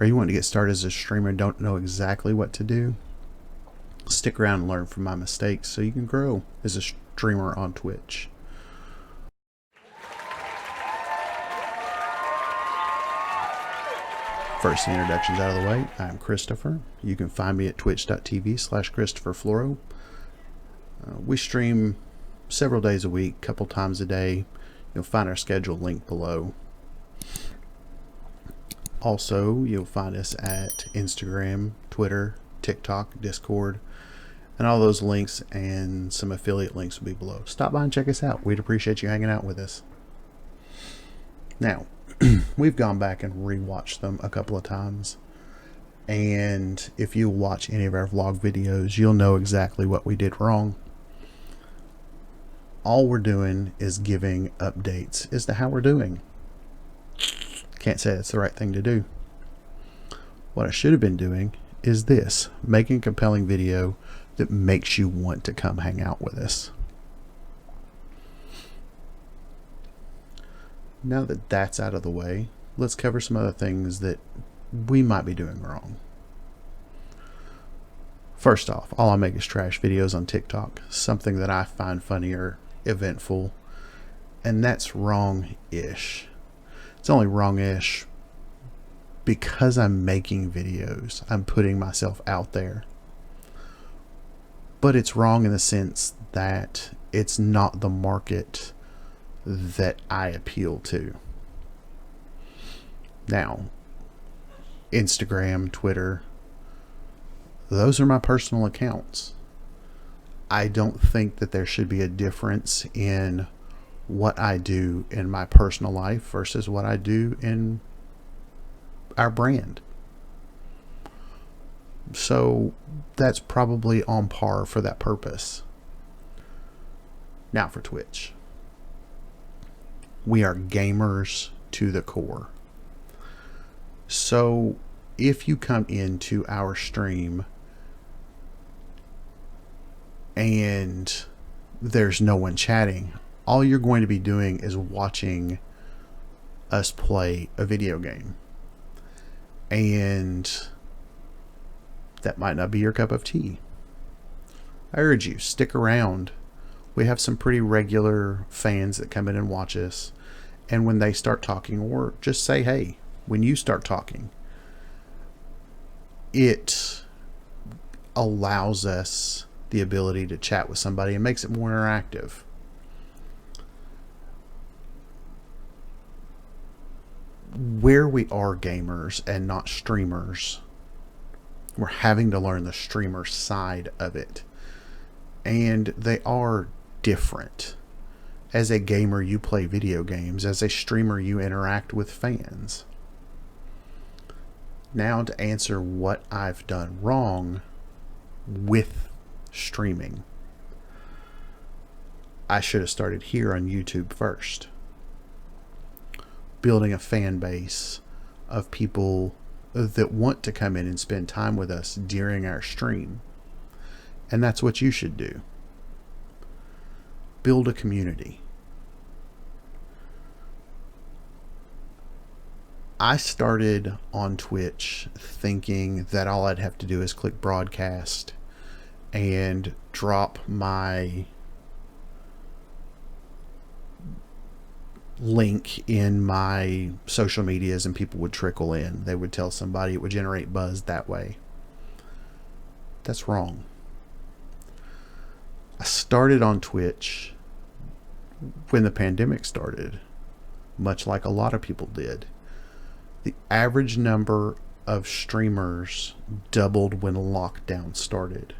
Or you want to get started as a streamer and don't know exactly what to do? Stick around and learn from my mistakes so you can grow as a streamer on Twitch. First, the introduction's out of the way. I'm Christopher. You can find me at twitch.tv/ChristopherFloro. We stream several days a week, a couple times a day. You'll find our schedule linked below. Also, you'll find us at Instagram, Twitter, TikTok, Discord, and all those links and some affiliate links will be below. Stop by and check us out. We'd appreciate you hanging out with us. Now, we've gone back and rewatched them a couple of times. And if you watch any of our vlog videos, you'll know exactly what we did wrong. All we're doing is giving updates as to how we're doing. Can't say that's the right thing to do. What I should have been doing is this, making a compelling video that makes you want to come hang out with us. Now that that's out of the way, let's cover some other things that we might be doing wrong. First off, all I make is trash videos on TikTok, something that I find funny or eventful, and that's wrong-ish. It's only wrong-ish because I'm making videos. I'm putting myself out there. But it's wrong in the sense that it's not the market that I appeal to. Now, Instagram, Twitter, those are my personal accounts. I don't think that there should be a difference in what I do in my personal life versus what I do in our brand. So that's probably on par for that purpose. Now for Twitch. We are gamers to the core. So if you come into our stream and there's no one chatting, all you're going to be doing is watching us play a video game. And that might not be your cup of tea. I urge you, stick around. We have some pretty regular fans that come in and watch us. And when they start talking, or just say, hey, when you start talking, it allows us the ability to chat with somebody and makes it more interactive. Where we are gamers and not streamers, we're having to learn the streamer side of it. And they are different. As a gamer, you play video games. As a streamer, you interact with fans. Now to answer what I've done wrong with streaming. I should have started here on YouTube first. Building a fan base of people that want to come in and spend time with us during our stream. And that's what you should do. Build a community. I started on Twitch thinking that all I'd have to do is click broadcast and drop my link in my social medias and people would trickle in. They would tell somebody, it would generate buzz that way. That's wrong. I started on Twitch when the pandemic started, much like a lot of people did. The average number of streamers doubled when lockdown started.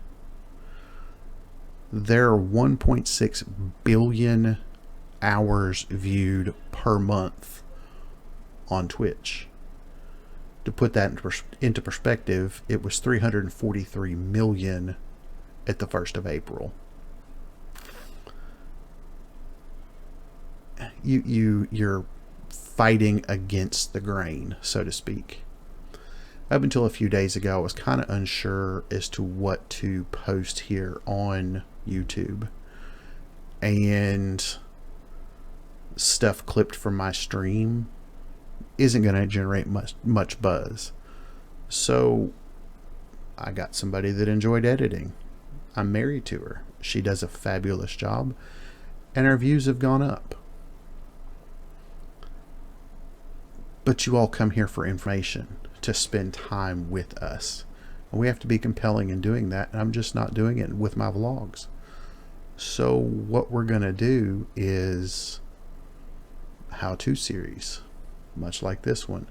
There are 1.6 billion hours viewed per month on Twitch. To put that into perspective, it was 343 million at the 1st of April. You're fighting against the grain, so to speak. Up until a few days ago, I was kind of unsure as to what to post here on YouTube. And stuff clipped from my stream isn't going to generate much buzz. So I got somebody that enjoyed editing. I'm married to her. She does a fabulous job, and our views have gone up. But you all come here for information, to spend time with us. And we have to be compelling in doing that, and I'm just not doing it with my vlogs. So what we're going to do is how-to series, much like this one.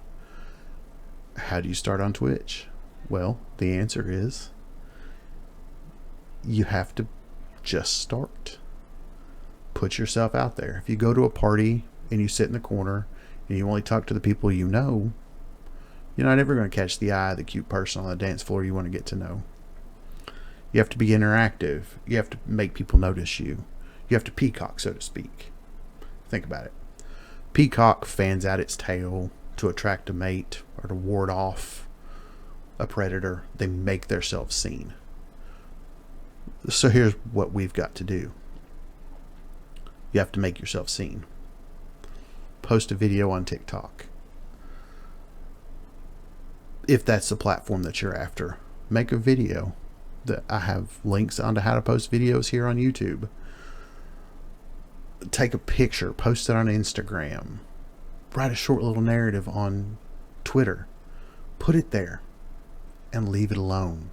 How do you start on Twitch? Well, the answer is you have to just start. Put yourself out there. If you go to a party and you sit in the corner and you only talk to the people you know, you're not ever going to catch the eye of the cute person on the dance floor you want to get to know. You have to be interactive. You have to make people notice you. You have to peacock, so to speak. Think about it. Peacock fans out its tail to attract a mate or to ward off a predator. They make themselves seen. So here's what we've got to do. You have to make yourself seen. Post a video on TikTok. If that's the platform that you're after, make a video. I have links onto how to post videos here on YouTube. Take a picture, post it on Instagram. Write a short little narrative on Twitter. Put it there and leave it alone.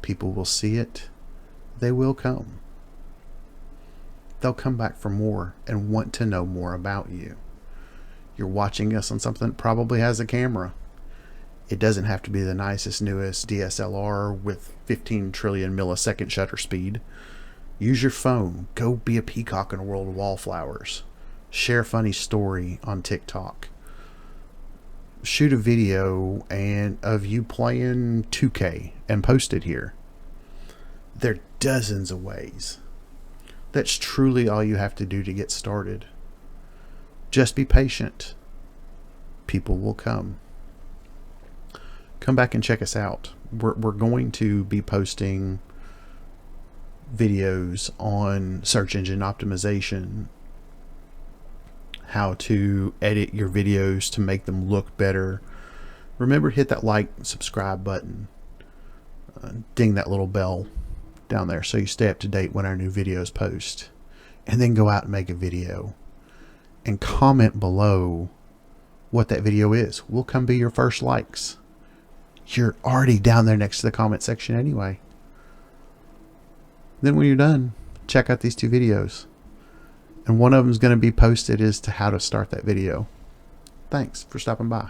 People will see it. They will come. They'll come back for more and want to know more about you. You're watching us on something that probably has a camera. It doesn't have to be the nicest, newest DSLR with 15 trillion millisecond shutter speed. Use your phone. Go be a peacock in a world of wallflowers. Share a funny story on TikTok. Shoot a video of you playing 2K and post it here. There are dozens of ways. That's truly all you have to do to get started. Just be patient. People will come. Come back and check us out. We're going to be posting videos on search engine optimization, how to edit your videos to make them look better. Remember to hit that like and subscribe button. Ding that little bell down there so you stay up to date when our new videos post. And then go out and make a video and comment below what that video is. We'll come be your first likes. You're already down there next to the comment section anyway. Then when you're done, check out these two videos. And one of them is going to be posted as to how to start that video. Thanks for stopping by.